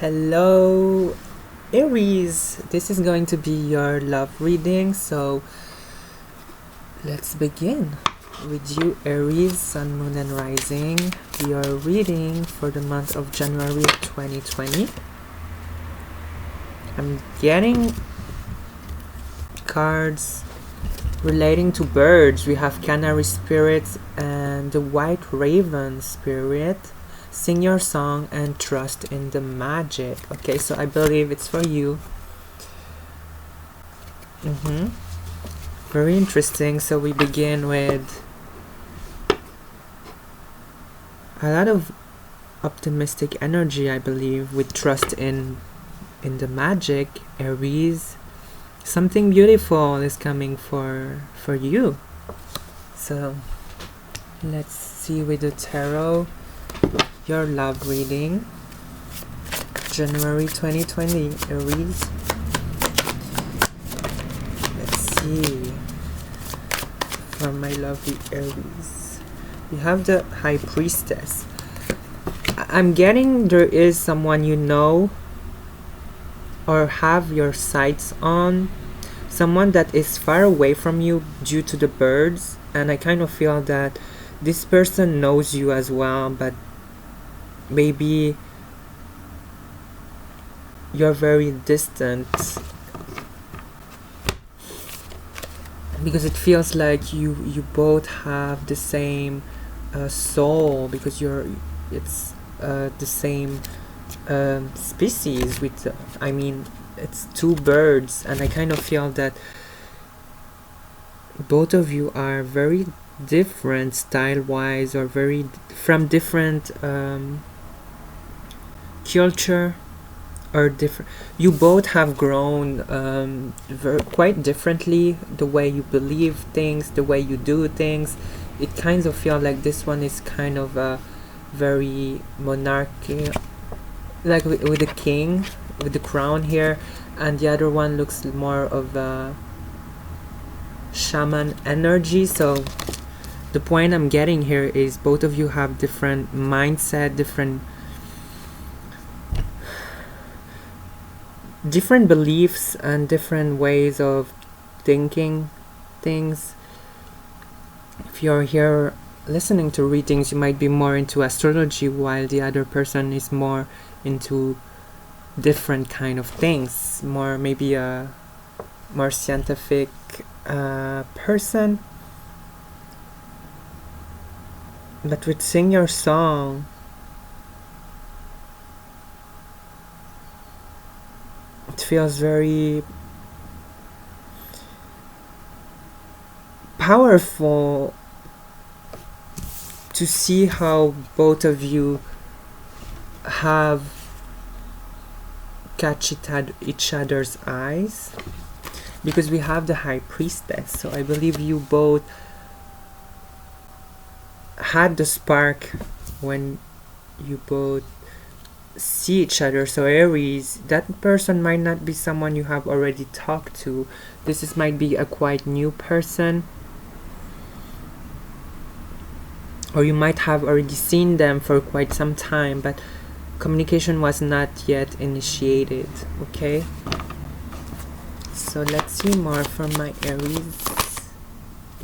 Hello, Aries. This is going to be your love reading, so let's begin. With you, Aries, Sun, Moon, and Rising. We are reading for the month of January 2020. I'm getting cards relating to birds. We have Canary Spirits and the White Raven Spirit. Sing your song and trust in the magic. Okay, so I believe it's for you. Very interesting. So we begin with a lot of optimistic energy, I believe, with trust in the magic. Aries, something beautiful is coming for you. So let's see with the tarot your love reading, January 2020, Aries. Let's see for my lovely Aries. We have the High Priestess. I'm getting there is someone you know or have your sights on, someone that is far away from you due to the birds, and I kind of feel that this person knows you as well, but maybe you're very distant because it feels like you both have the same soul, because it's the same species with I mean it's two birds, and I kind of feel that both of you are very different style wise, or very from different culture, or different. You both have grown quite differently, the way you believe things, the way you do things. It kind of feel like this one is kind of a very monarchy, like with the king with the crown here, and the other one looks more of a shaman energy. So the point I'm getting here is both of you have different mindset, different beliefs and different ways of thinking things. If you're here listening to readings, you might be more into astrology, while the other person is more into different kind of things, more maybe a more scientific person. But with Sing Your Song, it feels very powerful to see how both of you have catch each other's eyes, because we have the High Priestess. So I believe you both had the spark when you both see each other. So Aries, that person might not be someone you have already talked to. Might be a quite new person, or you might have already seen them for quite some time, but communication was not yet initiated. Okay, so let's see more from my Aries.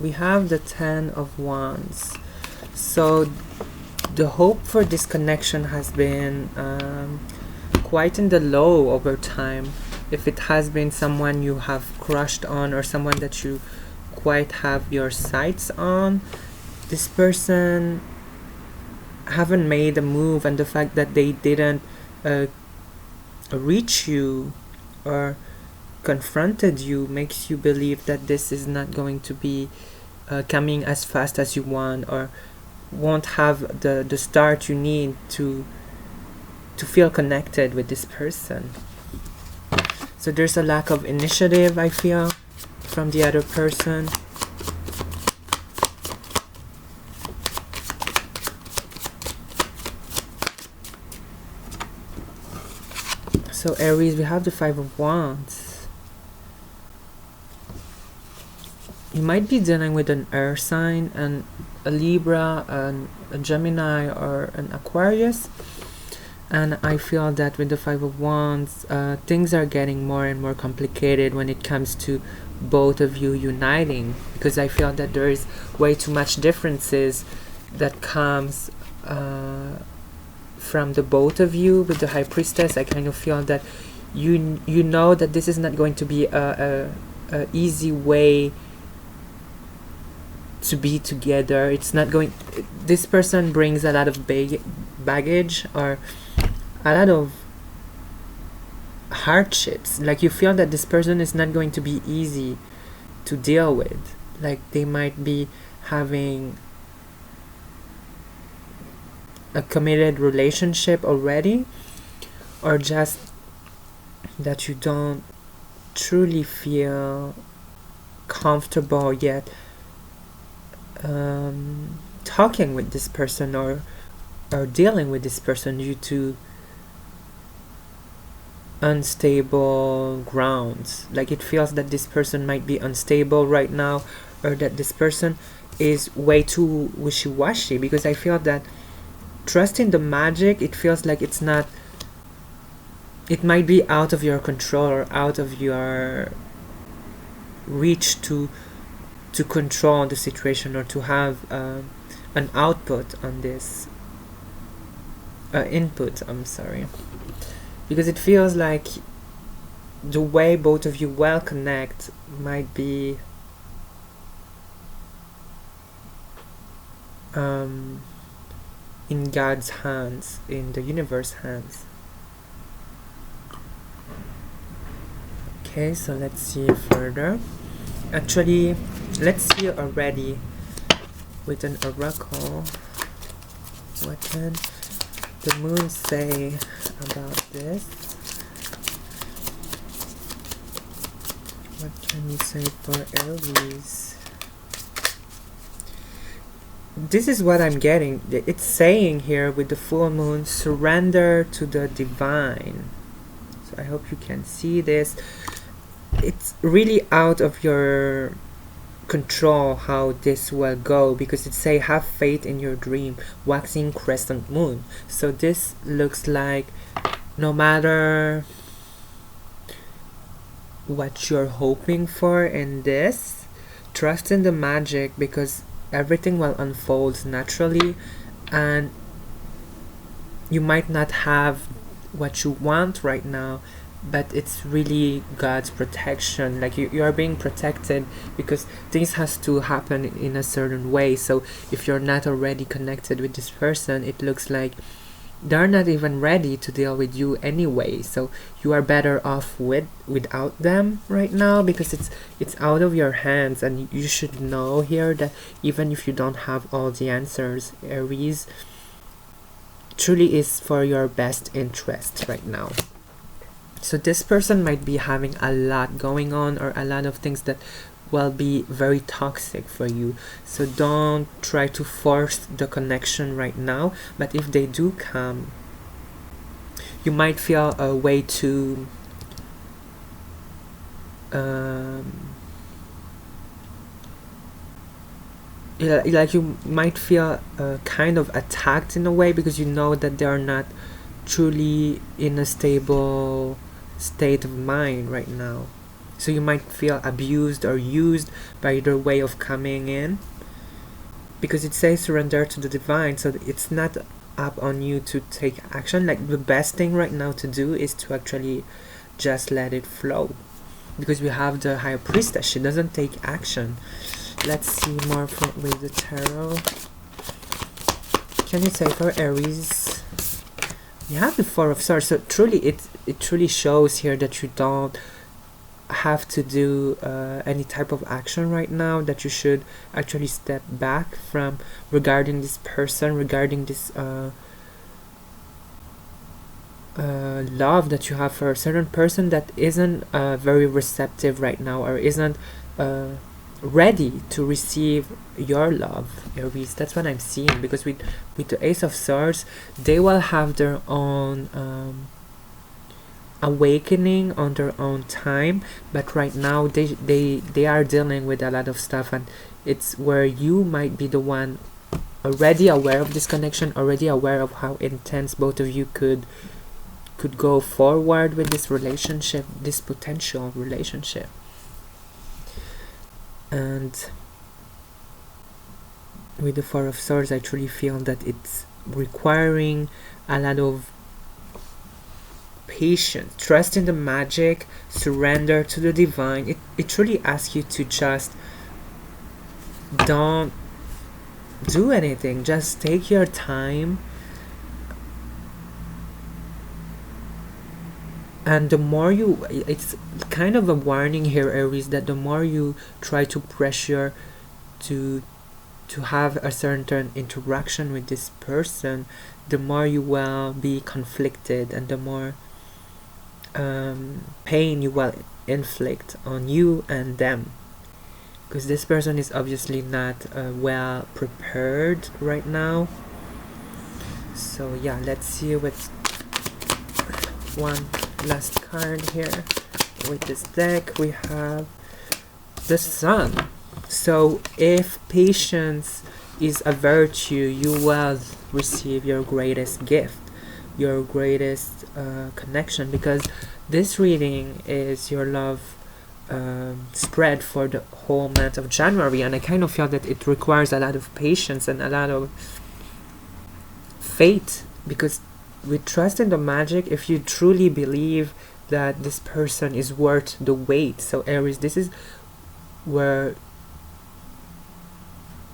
We have the 10 of Wands. So the hope for this connection has been quite in the low over time. If it has been someone you have crushed on, or someone that you quite have your sights on, this person haven't made a move, and the fact that they didn't reach you or confronted you makes you believe that this is not going to be coming as fast as you want, or won't have the start you need to feel connected with this person. So there's a lack of initiative, I feel, from the other person. So Aries, we have the 5 of Wands. You might be dealing with an air sign, and a Libra, a Gemini, or an Aquarius. And I feel that with the Five of Wands, things are getting more and more complicated when it comes to both of you uniting, because I feel that there is way too much differences that comes from the both of you. With the High Priestess, I kind of feel that you know that this is not going to be a easy way to be together. It's not going, this person brings a lot of baggage or a lot of hardships. Like, you feel that this person is not going to be easy to deal with. Like, they might be having a committed relationship already, or just that you don't truly feel comfortable yet talking with this person or dealing with this person due to unstable grounds. Like, it feels that this person might be unstable right now, or that this person is way too wishy-washy, because I feel that trusting the magic, it feels like it's not, it might be out of your control or out of your reach to control the situation, or to have an output on this input, I'm sorry, because it feels like the way both of you well connect might be in God's hands, in the universe hands. Okay, so let's see further. Actually, let's see already with an oracle. What can the moon say about this? What can you say for Aries? This is what I'm getting. It's saying here with the full moon, surrender to the divine. So I hope you can see this. It's really out of your control how this will go, because it say have faith in your dream, waxing crescent moon. So this looks like no matter what you're hoping for in this, trust in the magic, because everything will unfold naturally, and you might not have what you want right now, but it's really God's protection. Like, you are being protected, because things has to happen in a certain way. So if you're not already connected with this person, it looks like they're not even ready to deal with you anyway. So you are better off without them right now, because it's out of your hands. And you should know here that even if you don't have all the answers, Aries, truly is for your best interest right now. So this person might be having a lot going on, or a lot of things that will be very toxic for you. So don't try to force the connection right now. But if they do come, you might feel a way to like, you might feel kind of attacked in a way, because you know that they are not truly in a stable state of mind right now. So you might feel abused or used by their way of coming in, because it says surrender to the divine. So it's not up on you to take action. Like, the best thing right now to do is to actually just let it flow, because we have the High Priestess. She doesn't take action. Let's see more with the tarot. Can you say for Aries? You have the Four of Swords. So truly, it truly shows here that you don't have to do any type of action right now, that you should actually step back from regarding this person, regarding this love that you have for a certain person that isn't very receptive right now, or isn't ready to receive your love, Aries. That's what I'm seeing, because with the Ace of Swords, they will have their own awakening on their own time, but right now they are dealing with a lot of stuff, and it's where you might be the one already aware of this connection, already aware of how intense both of you could go forward with this relationship, this potential relationship. And with the Four of Swords, I truly feel that it's requiring a lot of patience, trust in the magic, surrender to the divine. It truly asks you to just don't do anything, just take your time. And the more you, it's kind of a warning here, Aries, that the more you try to pressure to have a certain interaction with this person, the more you will be conflicted, and the more pain you will inflict on you and them, because this person is obviously not well prepared right now. So yeah, let's see with one last card here. With this deck we have the Sun. So if patience is a virtue, you will receive your greatest gift, your greatest connection, because this reading is your love spread for the whole month of January, and I kind of feel that it requires a lot of patience and a lot of faith, because with trust in the magic, if you truly believe that this person is worth the wait. So Aries, this is where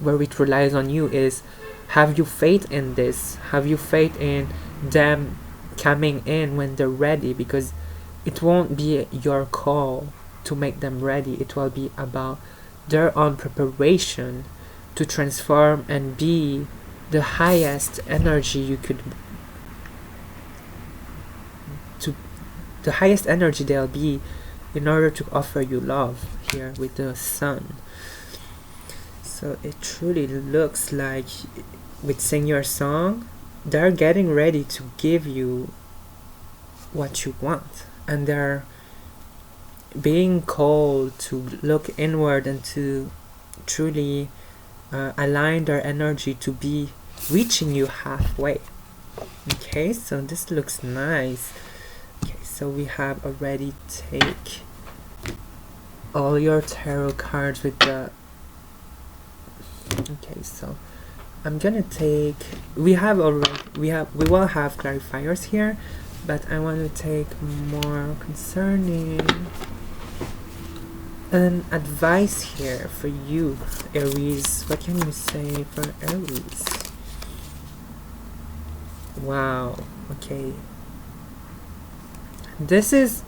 it relies on you, is have you faith in this, have you faith in them coming in when they're ready, because it won't be your call to make them ready, it will be about their own preparation to transform and be the highest energy you could, to the highest energy they'll be in order to offer you love here with the Sun. So it truly looks like with Sing Your Song, they're getting ready to give you what you want, and they're being called to look inward and to truly align their energy to be reaching you halfway. Okay, so this looks nice. Okay, so we have already take all your tarot cards with the, okay, so I'm gonna take, we will have clarifiers here, but I want to take more concerning an advice here for you, Aries. What can you say for Aries? Wow, okay, this is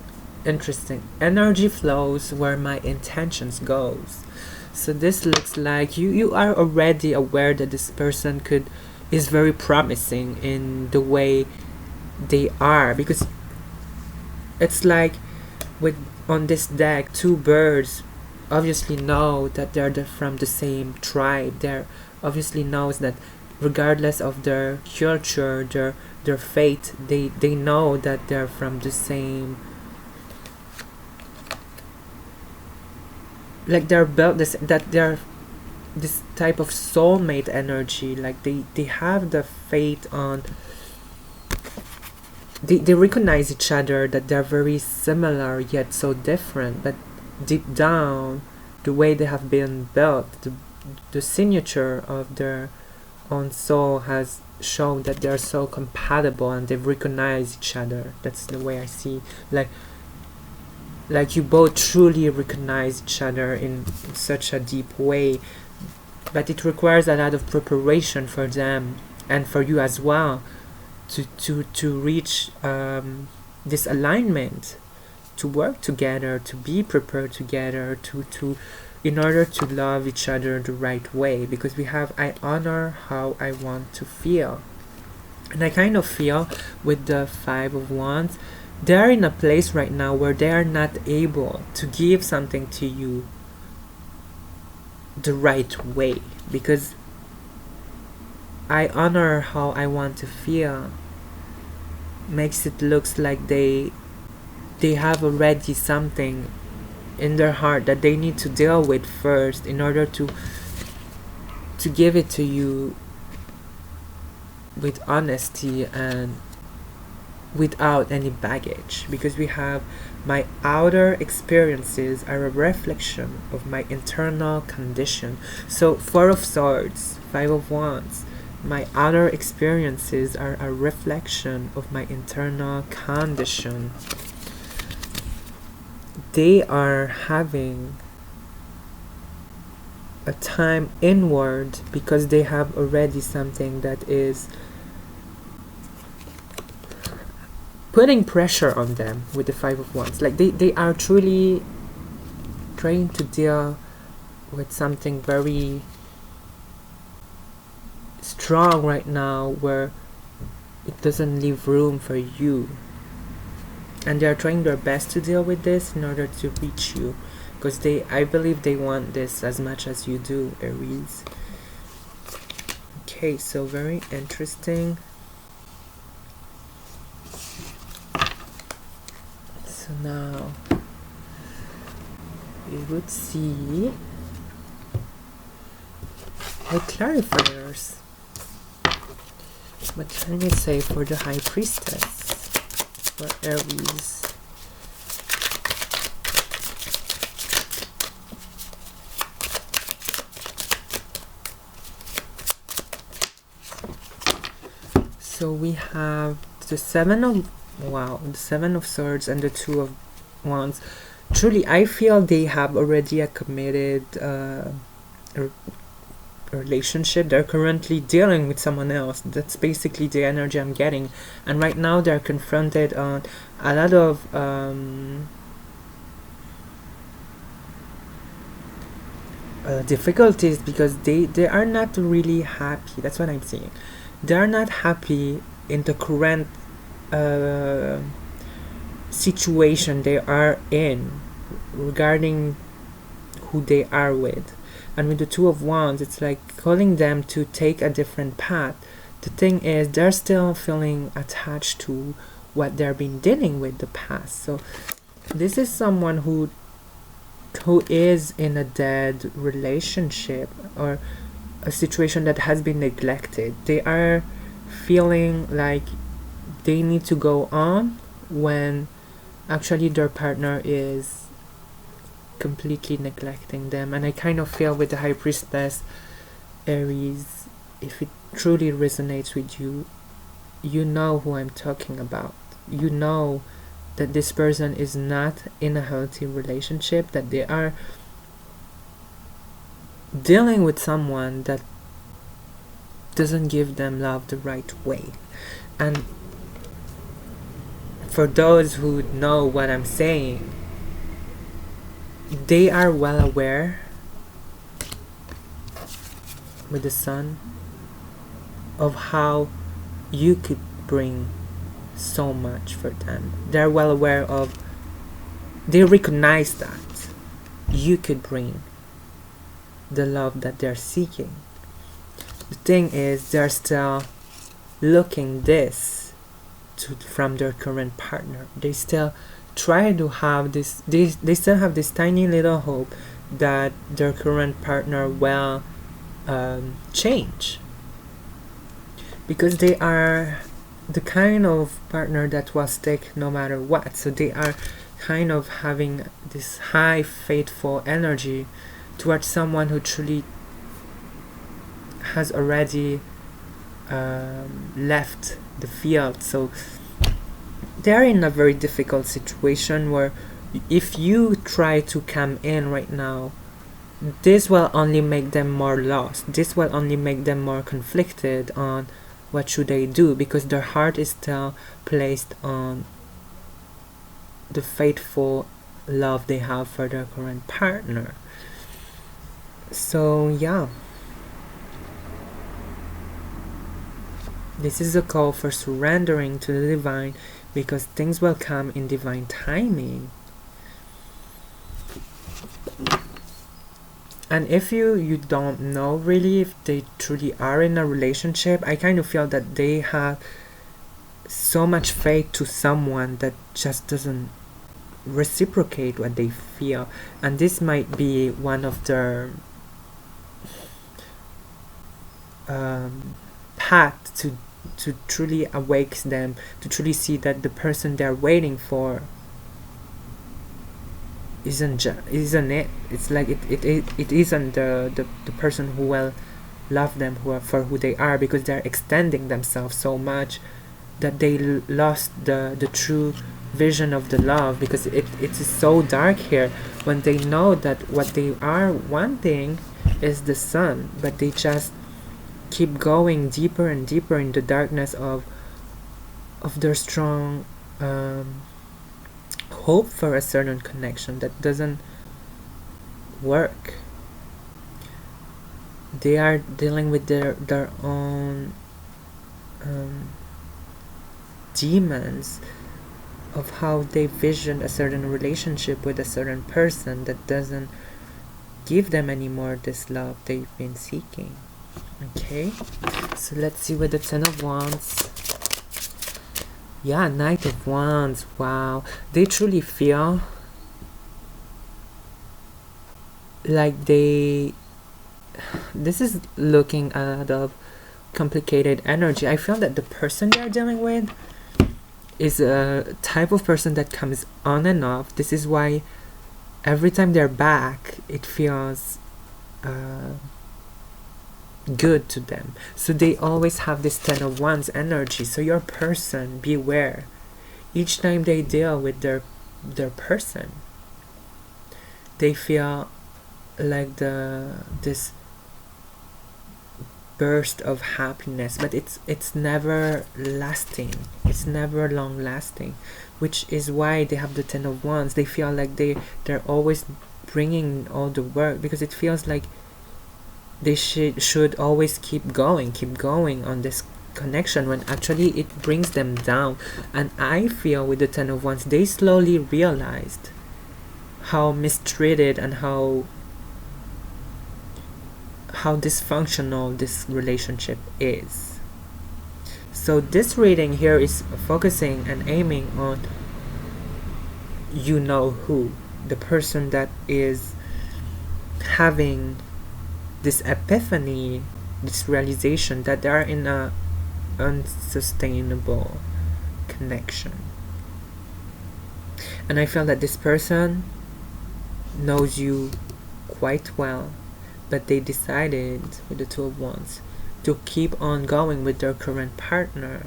interesting. Energy flows where my intentions goes. So this looks like you are already aware that this person is very promising in the way they are, because it's like with on this deck, two birds obviously know that they're from the same tribe. They're obviously knows that regardless of their culture, their faith, they know that they're from the same, like they're built this, that they're this type of soulmate energy. Like they have the faith on, they recognize each other, that they're very similar yet so different, but deep down the way they have been built, the signature of their own soul has shown that they're so compatible and they've recognized each other. That's the way I see, like you both truly recognize each other in such a deep way, but it requires a lot of preparation for them and for you as well to reach this alignment, to work together, to be prepared together, to in order to love each other the right way, because we have I honor how I want to feel. And I kind of feel with the Five of Wands, they're in a place right now where they are not able to give something to you the right way, because I honor how I want to feel makes it looks like they have already something in their heart that they need to deal with first in order to give it to you with honesty and without any baggage, because we have my outer experiences are a reflection of my internal condition. So Four of Swords, Five of Wands, my outer experiences are a reflection of my internal condition. They are having a time inward because they have already something that is putting pressure on them with the Five of Wands. Like they are truly trying to deal with something very strong right now, where it doesn't leave room for you, and they are trying their best to deal with this in order to reach you, because I believe they want this as much as you do, Aries. Okay, so very interesting. So now we would see the clarifiers. What can we say for the High Priestess for Aries? So we have the Seven of Swords and the Two of Wands. Truly, I feel they have already a committed relationship. They're currently dealing with someone else. That's basically the energy I'm getting. And right now they're confronted on a lot of difficulties, because they are not really happy. That's what I'm seeing. They are not happy in the current situation they are in regarding who they are with. And with the Two of Wands, it's like calling them to take a different path. The thing is, they're still feeling attached to what they've been dealing with the past. So this is someone who is in a dead relationship, or a situation that has been neglected. They are feeling like they need to go on when actually their partner is completely neglecting them. And I kind of feel with the High Priestess, Aries, if it truly resonates with you, you know who I'm talking about. You know that this person is not in a healthy relationship, that they are dealing with someone that doesn't give them love the right way. And for those who know what I'm saying, they are well aware with the Sun of how you could bring so much for them. They're well aware of, they recognize that you could bring the love that they're seeking. The thing is, they're still looking this from their current partner. They still try to have this, they still have this tiny little hope that their current partner will change, because they are the kind of partner that will stick no matter what. So they are kind of having this high faithful energy towards someone who truly has already left the field. So they're in a very difficult situation where if you try to come in right now, this will only make them more lost. This will only make them more conflicted on what should they do, because their heart is still placed on the faithful love they have for their current partner. So yeah, this is a call for surrendering to the divine, because things will come in divine timing. And if you don't know really if they truly are in a relationship, I kind of feel that they have so much faith to someone that just doesn't reciprocate what they feel. And this might be one of their path to to truly awakes them, to truly see that the person they're waiting for isn't it. It's like it isn't the person who will love them for who they are, because they're extending themselves so much that they lost the true vision of the love, because it is so dark here when they know that what they are wanting is the sun, but they just keep going deeper and deeper in the darkness of their strong hope for a certain connection that doesn't work. They are dealing with their own demons of how they vision a certain relationship with a certain person that doesn't give them anymore this love they've been seeking. Okay, so let's see with the Ten of Wands. Yeah, Knight of Wands. Wow, they truly feel like this is looking out of complicated energy. I feel that the person they're dealing with is a type of person that comes on and off. This is why every time they're back, it feels good to them. So they always have this Ten of Wands energy. So your person, beware. Each time they deal with their person, they feel like this burst of happiness, but it's never lasting. It's never long lasting, which is why they have the Ten of Wands. They feel like they're always bringing all the work, because it feels like they should always keep going on this connection, when actually it brings them down. And I feel with the Ten of Wands, they slowly realized how mistreated and how dysfunctional this relationship is. So this reading here is focusing and aiming on who, the person that is having this epiphany, this realization that they are in a unsustainable connection. And I feel that this person knows you quite well, but they decided with the Two of Wands to keep on going with their current partner,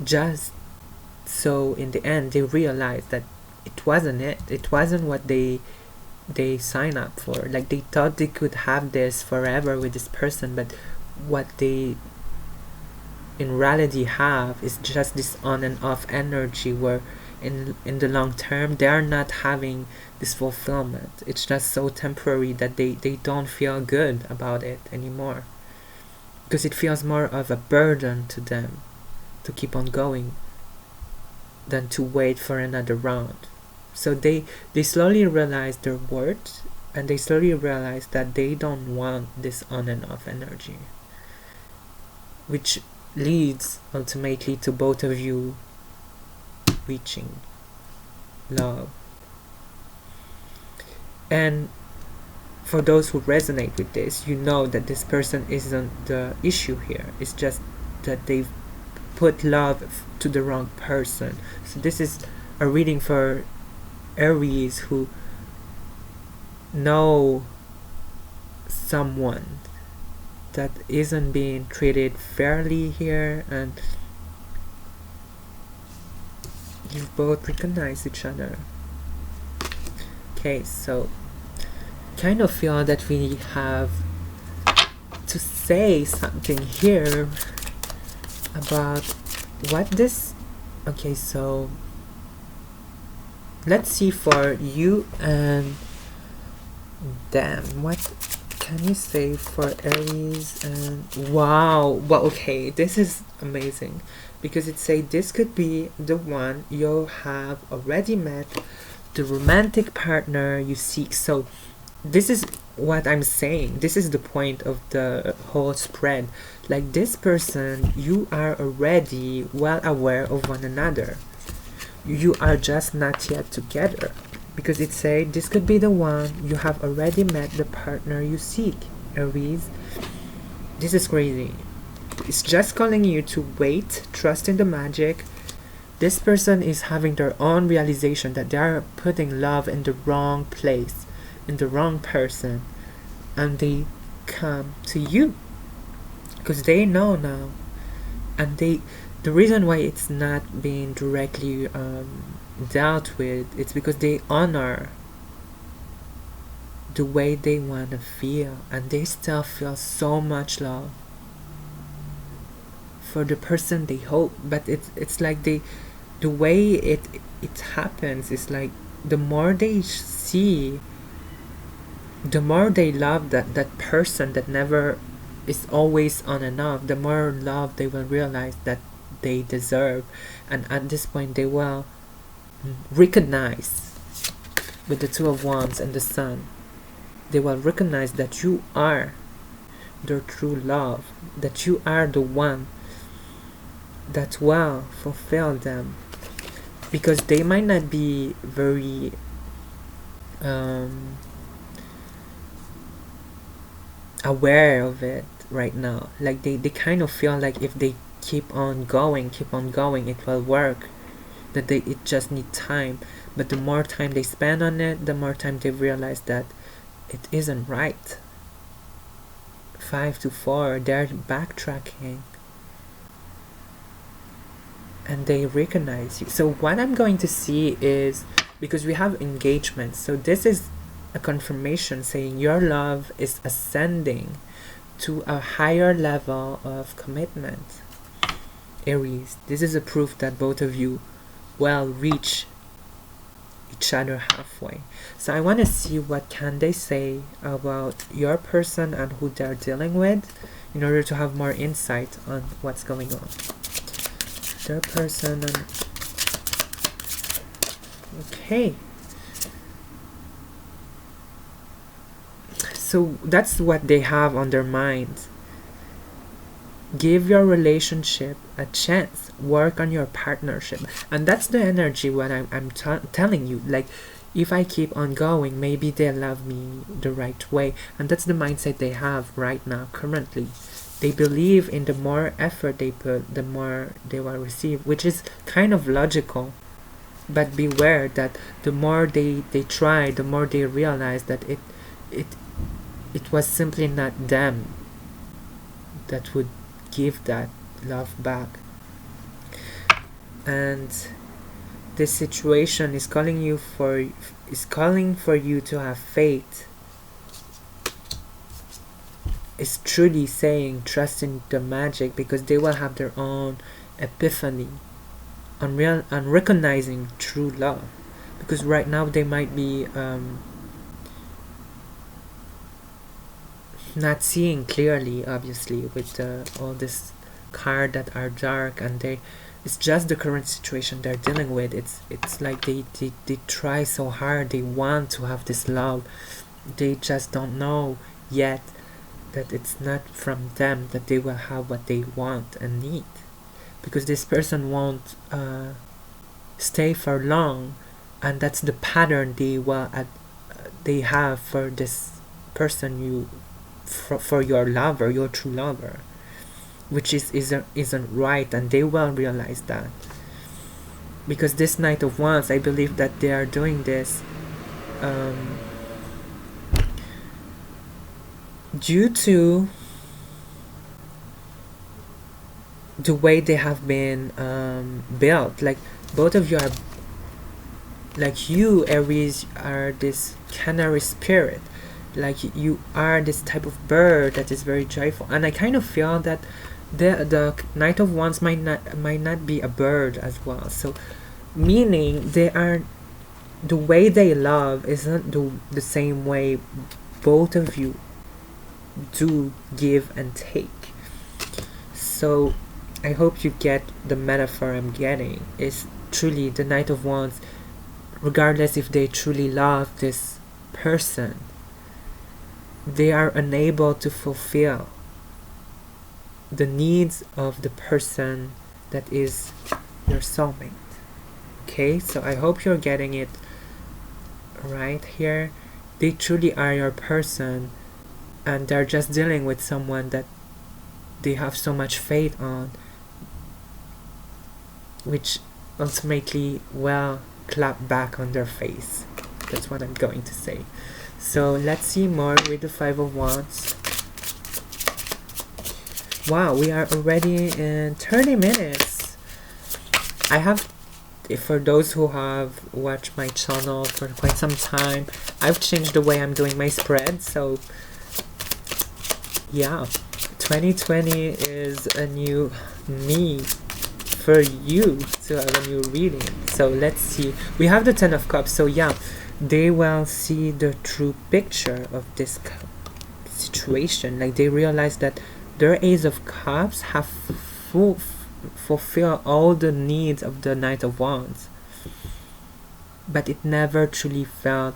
just so in the end they realized that it wasn't what they sign up for. Like, they thought they could have this forever with this person, but what they in reality have is just this on and off energy, where in the long term they are not having this fulfillment. It's just so temporary that they don't feel good about it anymore, because it feels more of a burden to them to keep on going than to wait for another round. So they slowly realize their worth, and they slowly realize that they don't want this on and off energy, which leads ultimately to both of you reaching love. And for those who resonate with this, you know that this person isn't the issue here. It's just that they've put love to the wrong person. So this is a reading for Aries who know someone that isn't being treated fairly here, and you both recognize each other. Okay, so kind of feel that we have to say something here about what this. Okay, so let's see for you and them. What can you say for Aries? And wow, okay, this is amazing, because it say this could be the one you have already met, the romantic partner you seek. So this is what I'm saying. This is the point of the whole spread. Like, this person, you are already well aware of one another. You are just not yet together, because it say this could be the one you have already met, the partner you seek. Aries, this is crazy. it's just calling you to wait, trust in the magic. This person is having their own realization that they are putting love in the wrong place, in the wrong person, and they come to you because they know now. And the reason why it's not being directly dealt with, it's because they honor the way they want to feel, and they still feel so much love for the person they hope. But it's like the way it happens is like the more they see, the more they love that person that never is always on and off, the more love they will realize that they deserve. And at this point they will recognize, with the Two of Wands and the Sun, they will recognize that you are their true love, that you are the one that will fulfill them. Because they might not be very aware of it right now. Like they kind of feel like if they keep on going, it will work, that it just need time. But the more time they spend on it, the more time they realize that it isn't right. 5 to 4, they're backtracking, and they recognize you. So what I'm going to see is, because we have engagement, so this is a confirmation saying your love is ascending to a higher level of commitment. Aries, this is a proof that both of you will reach each other halfway. So I want to see what can they say about your person and who they're dealing with, in order to have more insight on what's going on. Their person and okay. So that's what they have on their minds. Give your relationship a chance. Work on your partnership. And that's the energy what I'm telling you. Like, if I keep on going, maybe they'll love me the right way. And that's the mindset they have right now, currently. They believe in the more effort they put, the more they will receive, which is kind of logical. But beware that the more they try, the more they realize that it was simply not them that would give that love back. And this situation is calling for you to have faith. It's truly saying trust in the magic, because they will have their own epiphany on recognizing true love. Because right now they might be not seeing clearly, obviously, with all this card that are dark, and it's just the current situation they're dealing with. It's like they try so hard, they want to have this love, they just don't know yet that it's not from them that they will have what they want and need, because this person won't stay for long, and that's the pattern they have for this person, for your lover, your true lover, which isn't right, and they will realize that. Because this Knight of Wands, I believe that they are doing this due to the way they have been built. Like, both of you are, like, you, Aries, are this canary spirit. Like, you are this type of bird that is very joyful, and I kind of feel that the Knight of Wands might not be a bird as well. So, meaning the way they love isn't the same way both of you do give and take. So I hope you get the metaphor I'm getting. Is truly the Knight of Wands, regardless if they truly love this person, they are unable to fulfill the needs of the person that is your soulmate. Okay, so I hope you're getting it right here. They truly are your person, and they're just dealing with someone that they have so much faith on, which ultimately will clap back on their face. That's what I'm going to say. So let's see more with the Five of Wands. Wow, we are already in 30 minutes. I have, for those who have watched my channel for quite some time, I've changed the way I'm doing my spread. So yeah, 2020 is a new me for you to have a new reading. So let's see. We have the Ten of Cups. So yeah, they will see the true picture of this situation. Like, they realize that their Ace of Cups have fulfill all the needs of the Knight of Wands, but it never truly felt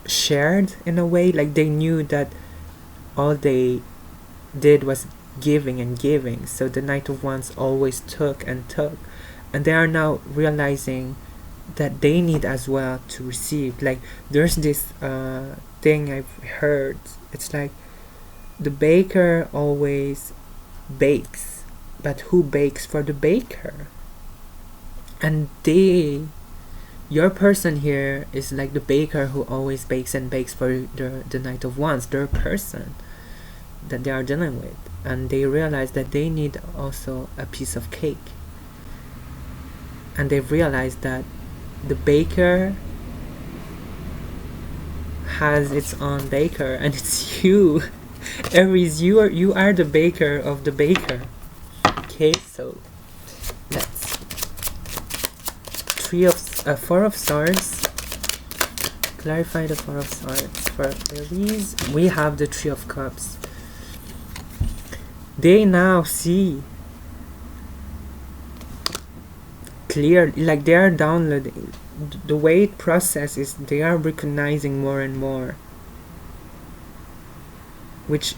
shared in a way. Like, they knew that all they did was giving and giving, so the Knight of Wands always took and took, and they are now realizing that they need as well to receive. Like, there's this thing I've heard, it's like the baker always bakes, but who bakes for the baker? And your person here is like the baker who always bakes and bakes for the Knight of Wands, their person that they are dealing with. And they realize that they need also a piece of cake. And they've realized that the baker has its own baker, and it's you. Aries, you are the baker of the baker. Okay, so let's Four of Swords. Clarify the Four of Swords for Aries. We have the Three of Cups. They now see clearly, like they are downloading the way it processes. They are recognizing more and more, which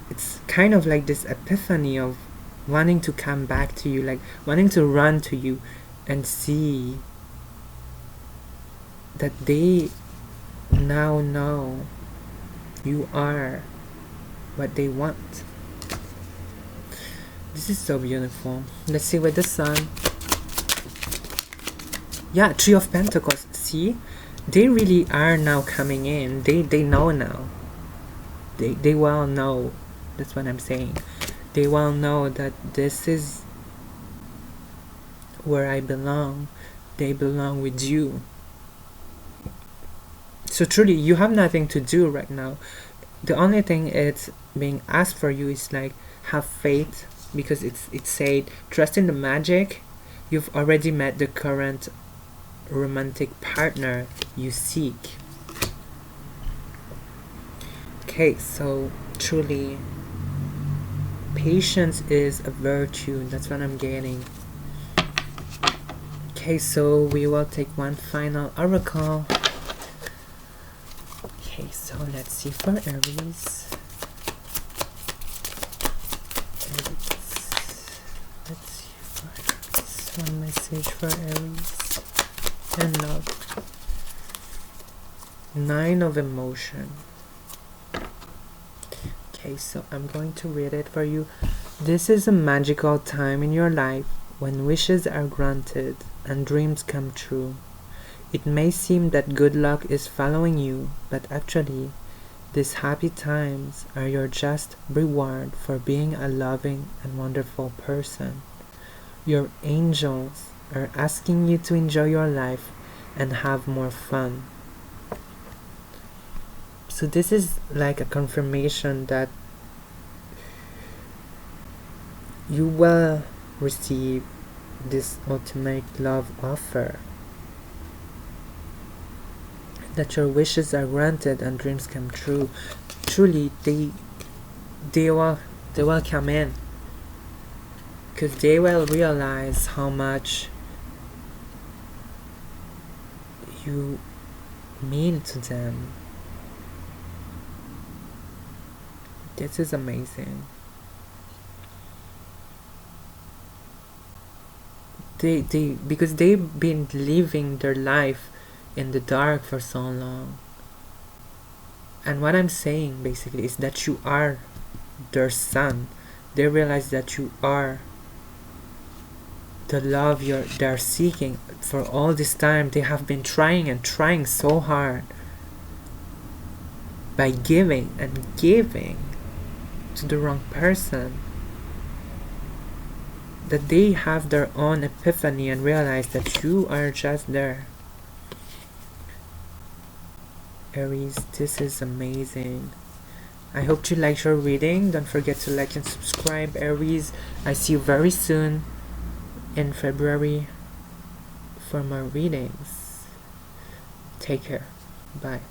it's kind of like this epiphany of wanting to come back to you, like wanting to run to you and see that they now know you are what they want. This is so beautiful. Let's see with the Sun. Yeah, Three of Pentacles. See, they really are now coming in. They know now. They well know. That's what I'm saying. They well know that this is where I belong. They belong with you. So truly, you have nothing to do right now. The only thing it's being asked for you is like, have faith, because it's said, trust in the magic. You've already met the current romantic partner you seek. Okay, so truly, patience is a virtue. That's what I'm getting. Okay, so we will take one final oracle. Okay, so let's see for Aries. Let's see for Aries. One message for Aries. And love. Nine of Emotion. Okay, so I'm going to read it for you. This is a magical time in your life when wishes are granted and dreams come true. It may seem that good luck is following you, but actually, these happy times are your just reward for being a loving and wonderful person. Your angels are asking you to enjoy your life and have more fun. So this is like a confirmation that you will receive this ultimate love offer, that your wishes are granted and dreams come true. Truly, they will come in, because they will realize how much you mean to them. This is amazing. Because they've been living their life in the dark for so long. And what I'm saying basically is that you are their son. They realize that you are the love they're seeking. For all this time they have been trying and trying so hard by giving and giving to the wrong person, that they have their own epiphany and realize that you are just there. Aries, this is amazing. I hope you liked your reading. Don't forget to like and subscribe, Aries. I see you very soon in February for more readings. Take care. Bye.